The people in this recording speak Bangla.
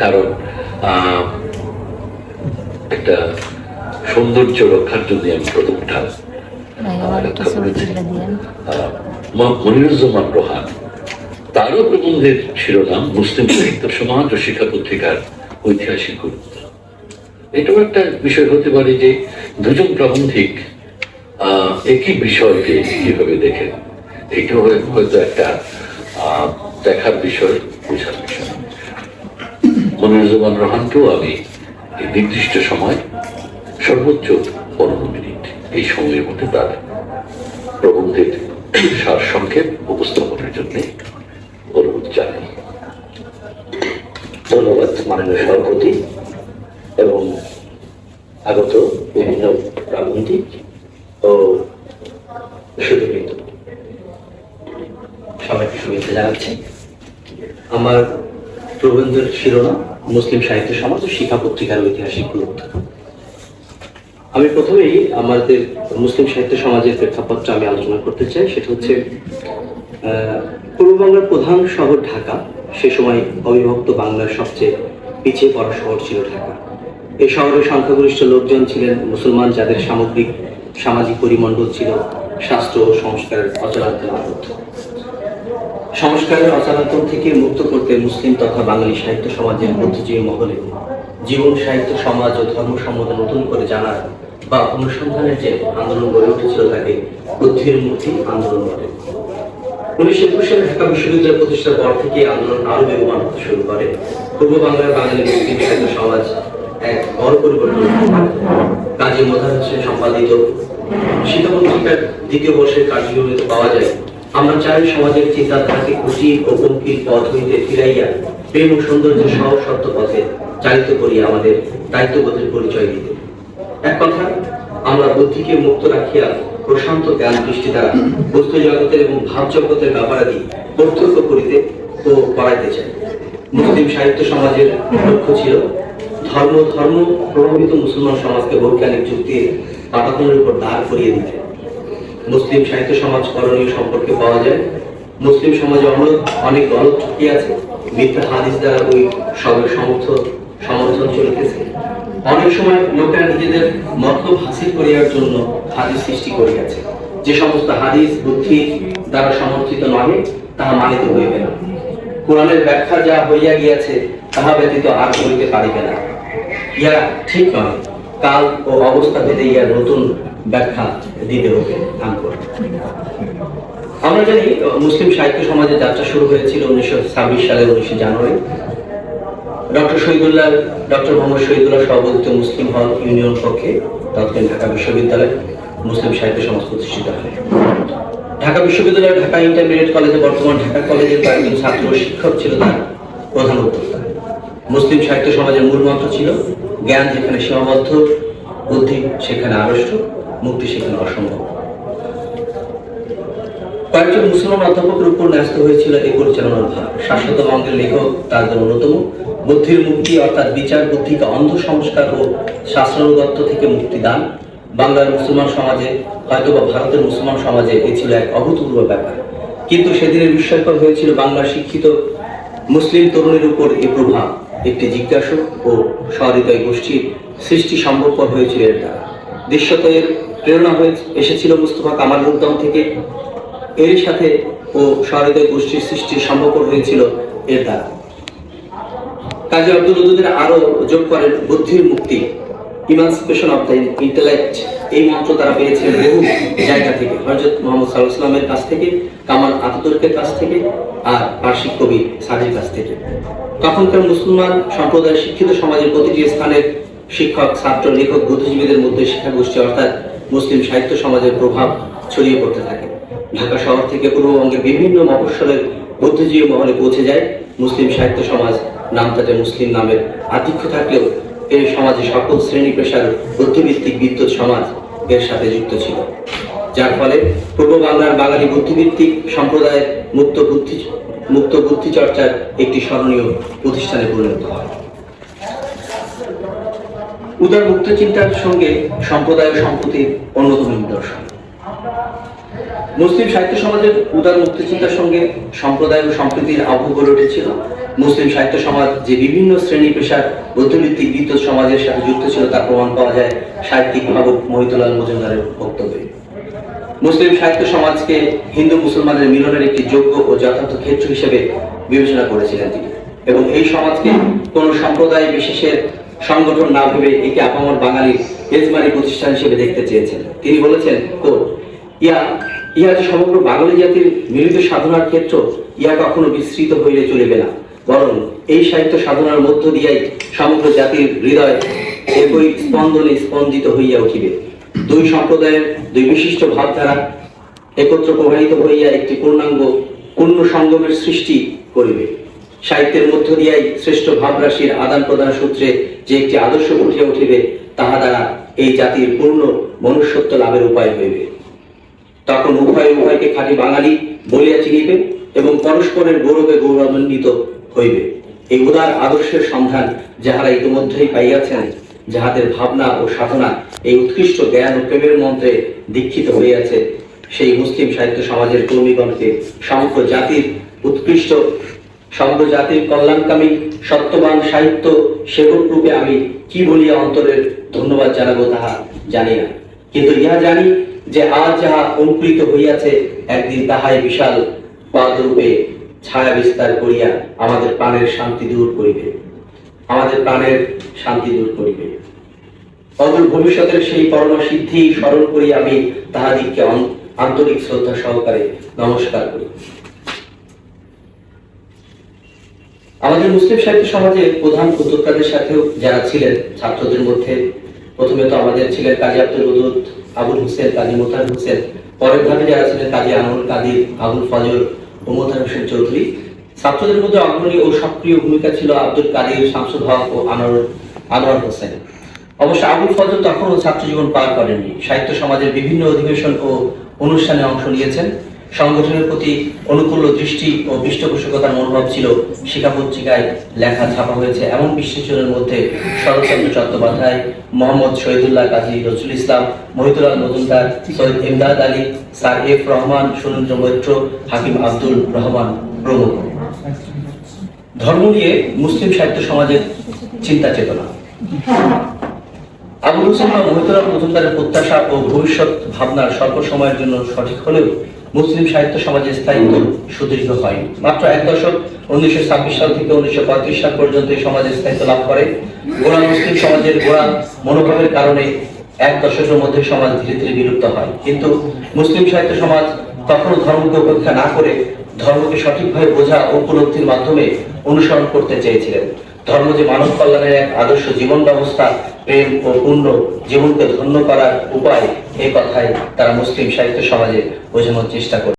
কারণ একটা সৌন্দর্য রক্ষার জন্য আমি প্রথমটা মনিরুজ্জামান রোহান, তারও প্রবন্ধের শিরোনাম মুসলিম সাহিত্য সমাজ ও শিক্ষা পত্রিকার ঐতিহাসিক গুরুত্ব। এটাও একটা বিষয় হতে পারে যে দুজন প্রবন্ধিক একই বিষয়কে কিভাবে দেখেন, এটাও হয়তো একটা দেখার বিষয়, বোঝার বিষয়। মনিরুজ্জামান রোহানকেও আমি নির্দিষ্ট সময় সর্বোচ্চ 15 মিনিট এই সময়ের মধ্যে তার প্রবন্ধের সার সংক্ষেপ উপস্থাপনের জন্য অনুরোধ জানাই। ধন্যবাদ মাননীয় সভাপতি এবং আগত বিভিন্ন প্রাবন্ধিক ও সুধীবৃন্দ, সবাইকে শুভেচ্ছা জানাচ্ছি। আমার প্রবন্ধের শিরোনাম মুসলিম সাহিত্য সমাজ ও শিক্ষা পত্রিকার ঐতিহাসিক গুরুত্ব। আমি প্রথমেই আমাদের মুসলিম সাহিত্য সমাজের প্রেক্ষাপটটা আমি আলোচনা করতে চাই। সেটা হচ্ছে পূর্ববাংলার প্রধান শহর ঢাকা সে সময় অবিভক্ত বাংলার সবচেয়ে পিছিয়ে পড়া শহর ছিল ঢাকা। এই শহরের সংখ্যাগরিষ্ঠ লোকজন ছিলেন মুসলমান, যাদের সামগ্রিক সামাজিক পরিমণ্ডল ছিল শাস্ত্র ও সংস্কারের অচলান্তরে আবদ্ধ। সংস্কারের অচলান্তর থেকে মুক্ত করতে মুসলিম তথা বাঙালি সাহিত্য সমাজের মধ্যজীবী মহলে জীবন, সাহিত্য, সমাজ ও ধর্ম সম্বন্ধে নতুন করে জানার বা অনুসন্ধানের যে আন্দোলন গড়ে উঠেছিল তাকে বুদ্ধির মুক্তি আন্দোলন বলে। 1921 সালে ঢাকা বিশ্ববিদ্যালয় প্রতিষ্ঠার পর থেকে আন্দোলন আরো বেগবান হতে শুরু করে। পূর্ব বাংলার বাঙালি মুসলিম সাহিত্য সমাজ এক বড় পরিবর্তন। কাজী মোতাহার হোসেন সম্পাদিত শিক্ষা পত্রিকার দ্বিতীয় বর্ষের কার্যক্রমে পাওয়া যায়, আমরা চাই সমাজের চিন্তাধারাকে কুটির ও গম্ভীর পথ হইতে ফিরাইয়া প্রেম ও সৌন্দর্যের সহজ সত্য পথে চালিত করিয়া আমাদের দায়িত্ববোধের পরিচয় দিতে। এক কথা, আমরা বুদ্ধিকে মুক্ত রাখিয়া প্রশান্ত জ্ঞান দৃষ্টি দ্বারা বস্তু জগতের এবং ভাব জগতের ব্যাপারাদি প্রত্যক্ষ করিতে ও করাইতে চাই। মুসলিম সাহিত্য সমাজের লক্ষ্য ছিল ধর্ম প্রভাবিত মুসলমান সমাজকে বৈজ্ঞানিক যুক্তির পাটাতনের উপর দাঁড় করিয়ে দিতে। মুসলিম সাহিত্য সমাজ করণীয় সম্পর্কে পাওয়া যায়, মুসলিম সমাজে অনেক গলত ঝুঁকি আছে, মিথ্যা হাদিস দ্বারা ওই সবের সমর্থন চলিতেছে। অনেক সময় লোকেরা নিজেদের মতলব হাসিল করিয়ার জন্য হাদিস সৃষ্টি করিয়াছে। যে সমস্ত হাদিস বুদ্ধি দ্বারা সমর্থিত নহে তাহা মানিতে হইবে না। কোরআনের ব্যাখ্যা যা হইয়া গিয়াছে তাহা ব্যতীত আর হইতে পারিবে না। ইয়া ঠিক নয়, কাল ও অবস্থা ভেদে ইয়ার নতুন ব্যাখ্যা দিতে হবে। আমরা জানি মুসলিম সাহিত্য সমাজের যাত্রা শুরু হয়েছিল 1926 সালে 19 জানুয়ারি। ডক্টর মোহাম্মদ শহীদুল্লাহ সভাপতিত্ব মুসলিম হল ইউনিয়ন পক্ষে তৎকালীন ঢাকা বিশ্ববিদ্যালয় মুসলিম সাহিত্য সমাজ প্রতিষ্ঠিত হয়। ঢাকা বিশ্ববিদ্যালয় ঢাকা ইন্টারমিডিয়েট কলেজে, বর্তমান ঢাকা কলেজের কয়েকজন ছাত্র ও শিক্ষক ছিল তার প্রধান উদ্যোক্তা। মুসলিম সাহিত্য সমাজের মূল মন্ত্র ছিল জ্ঞান যেখানে সীমাবদ্ধ, বুদ্ধি সেখানে আড়ষ্ট, মুক্তি সেখানে অসম্ভব। কয়েকজন মুসলমান অধ্যাপকের উপর ন্যস্ত হয়েছিল এই পরিচালনার ভার। শাশ্বত বঙ্গের লেখক তাদের অন্যতম। বুদ্ধির মুক্তি অর্থাৎ বিচার বুদ্ধিকে অন্ধ সংস্কার ও শাস্ত্রানুগত্য থেকে মুক্তি দান। বাংলার মুসলমান সমাজে, হয়তো বা ভারতের মুসলমান সমাজে এ ছিল এক অভূতপূর্ব ব্যাপার। কিন্তু সেদিনের বিস্ময়কর হয়েছিল বাংলার শিক্ষিত মুসলিম তরুণের উপর এ প্রভাব। একটি জিজ্ঞাসু ও সহৃদয় গোষ্ঠীর সৃষ্টি সম্ভবপর হয়েছিল এর দ্বারা। দৃশ্যত এর প্রেরণা হয়ে এসেছিল মুস্তফা কামাল উদ্যম থেকে। এরই সাথে ও সহৃদয় গোষ্ঠীর সৃষ্টি সম্ভবপর হয়েছিল এর দ্বারা। কাজী আব্দুল ওদুদের আরো যোগ করেন বুদ্ধির মুক্তি, ইমানসিপেশন অফ দ্য ইন্টেলেক্ট। এই মন্ত্র তারা পেয়েছিলেন বহু জায়গা থেকে, হযরত মুহাম্মদ সাল্লাল্লাহু আলাইহি ওয়াসাল্লামের কাছ থেকে, কামাল আতাতুর্কের কাছ থেকে, আর পার্সি কবি সাদির কাছ থেকে। তখনকার মুসলমান সম্প্রদায়ের শিক্ষিত সমাজের প্রতিটি স্থানের শিক্ষক, ছাত্র, লেখক, বুদ্ধিজীবীদের মধ্যে শিক্ষা গোষ্ঠী অর্থাৎ মুসলিম সাহিত্য সমাজের প্রভাব ছড়িয়ে পড়তে থাকে। ঢাকা শহর থেকে পূর্ববঙ্গের বিভিন্ন মফস্বলের বুদ্ধিজীবী মহলে পৌঁছে যায় মুসলিম সাহিত্য সমাজ। নামটাতে মুসলিম নামের আধিক্য থাকলেও এই সমাজে সকল শ্রেণী পেশার বুদ্ধিভিত্তিক বিদ্যুৎ সমাজ এর সাথে যুক্ত ছিল, যার ফলে পূর্ব বাংলার বাঙালি বুদ্ধিভিত্তিক সম্প্রদায়ের মুক্ত বুদ্ধি চর্চার একটি স্মরণীয় প্রতিষ্ঠানে পরিণত হয়। উদার মুক্ত চিন্তার সঙ্গে সম্প্রদায় সম্প্রতির অন্যতম নিদর্শন। মুসলিম সাহিত্য সমাজের উদার মুক্তিচিন্তার সঙ্গে সম্প্রদায় ও সম্প্রীতির আবহ গড়ে উঠেছিল। মুসলিম সাহিত্য সমাজ যে বিভিন্ন শ্রেণী পেশার মধ্যভিত্তিক গীত সমাজের সাথে যুক্ত ছিল তার প্রমাণ পাওয়া যায় সাহিত্যিক ভাবক মহিতুলাল মজুমদারের বক্তব্যে। মুসলিম সাহিত্য সমাজকে হিন্দু মুসলমানের মিলনের একটি যোগ্য ও যথার্থ ক্ষেত্র হিসেবে বিবেচনা করেছিলেন তিনি, এবং এই সমাজকে কোন সম্প্রদায় বিশেষের সংগঠন না ভেবে একে আপামর বাঙালির এজমারি প্রতিষ্ঠান হিসেবে দেখতে চেয়েছেন। তিনি বলেছেন, ইহা যে সমগ্র বাঙালি জাতির মিলিত সাধনার ক্ষেত্র, ইহা কখনো বিস্তৃত হইলে চলিবে না, বরং এই সাহিত্য সাধনার মধ্য দিয়াই সমগ্র জাতির হৃদয় একই স্পন্দনে স্পন্দিত হইয়া উঠিবে। দুই সম্প্রদায়ের দুই বিশিষ্ট ভাবধারা একত্র প্রবাহিত হইয়া একটি পূর্ণ সঙ্গমের সৃষ্টি করিবে। সাহিত্যের মধ্য দিয়াই শ্রেষ্ঠ ভাবরাশির আদান প্রদান সূত্রে যে একটি আদর্শ উঠিয়া উঠিবে, তাহা দ্বারা এই জাতির পূর্ণ মনুষ্যত্ব লাভের উপায় হইবে। তখন উভয়কে খাঁটি বাঙালি বলিয়া চিনিবে এবং পরস্পরের গৌরবে গৌরবান্বিত হইবে। এই উদার আদর্শের সন্ধান যাহারা ইতিমধ্যেই পাইয়াছেন, যাহাদের ভাবনা ও সাধনা এই উৎকৃষ্ট জ্ঞান ও প্রেমের মন্ত্রে দীক্ষিত হইয়াছে, সেই মুসলিম সাহিত্য সমাজের কর্মীগণকে সমগ্র জাতির কল্যাণকামী সত্যবান সাহিত্য সেবক রূপে আমি কি বলিয়া অন্তরের ধন্যবাদ জানাবো তাহা জানি না, কিন্তু ইহা জানি যে আজ যাহা অঙ্কুরিত হইয়াছে, একদিন তাহাই বিশাল পাদরূপে ছায়া বিস্তার করিয়া আমাদের প্রাণের শান্তি দূর করিবে। অদূর ভবিষ্যতের সেই পরম সিদ্ধি স্মরণ করি আমি তাহাদিগকে আন্তরিক শ্রদ্ধা সহকারে নমস্কার করি। আমাদের মুসলিম সাহিত্য সমাজে প্রধান উদ্যোক্তাদের সাথেও যারা ছিলেন ছাত্রদের মধ্যে, প্রথমে তো আমাদের ছিলেন কাজী আব্দুল ওদুদ, আবুল হোসেন, কাজী মোতার হোসেন। পরের ধাপে যারা ছিলেন কাজী আনোয়ার কাদির, আবুল ফজল ও মোতার হোসেন চৌধুরী। ছাত্রদের মধ্যে অগ্রণী ও সক্রিয় ভূমিকা ছিল আব্দুল কাদির, শামসুল হক ও আনোয়ার হোসেন। অবশ্য আবুল ফজল তখনও ছাত্র জীবন পার করেননি। সাহিত্য সমাজের বিভিন্ন অধিবেশন ও অনুষ্ঠানে অংশ নিয়েছেন। সংগঠনের প্রতি অনুকূল দৃষ্টি ও পৃষ্ঠপোষকতার মনোভাব ছিল। শিক্ষা পত্রিকায় লেখা ছাপা হয়েছে এমন বিশিষ্টজনের মধ্যে শরৎচন্দ্র চট্টোপাধ্যায়, মোহাম্মদ শহীদুল্লাহ কাজী নজরুল ইসলাম, মহিতুলাল মজুমদার, সৈয়দ ইমদাদ আলী, স্যার এফ রহমান, সুরেন্দ্র মৈত্র, হাকিম আব্দুল রহমান প্রমুখ। ধর্ম নিয়ে মুসলিম সাহিত্য সমাজের চিন্তা চেতনা। আবুল হোসেন বা মহিতুলাল মজুমদারের প্রত্যাশা ও ভবিষ্যৎ ভাবনার স্বল্প সময়ের জন্য সঠিক হলেও মুসলিম সাহিত্য সমাজের স্থায়িত্ব সুদীর্ঘ হয়নি। মাত্র এক দশক 1926 সাল থেকে 1935 সাল পর্যন্ত এই সমাজের স্থায়িত্ব লাভ করে। গোড়া মুসলিম সমাজের গোড়া মনোভাবের কারণে এক দশকের মধ্যে সমাজ ধীরে ধীরে বিলুপ্ত হয়। কিন্তু মুসলিম সাহিত্য সমাজ কখনো ধর্মকে উপেক্ষা না করে ধর্মকে সঠিকভাবে বোঝা ও উপলব্ধির মাধ্যমে অনুসরণ করতে চেয়েছিলেন। ধর্ম যে মানব কল্যাণের এক আদর্শ জীবন ব্যবস্থা, প্রেম ও পূর্ণ জীবনকে ধন্য করার উপায়, এই কথাই তারা মুসলিম সাহিত্য সমাজে বোঝানোর চেষ্টা করে।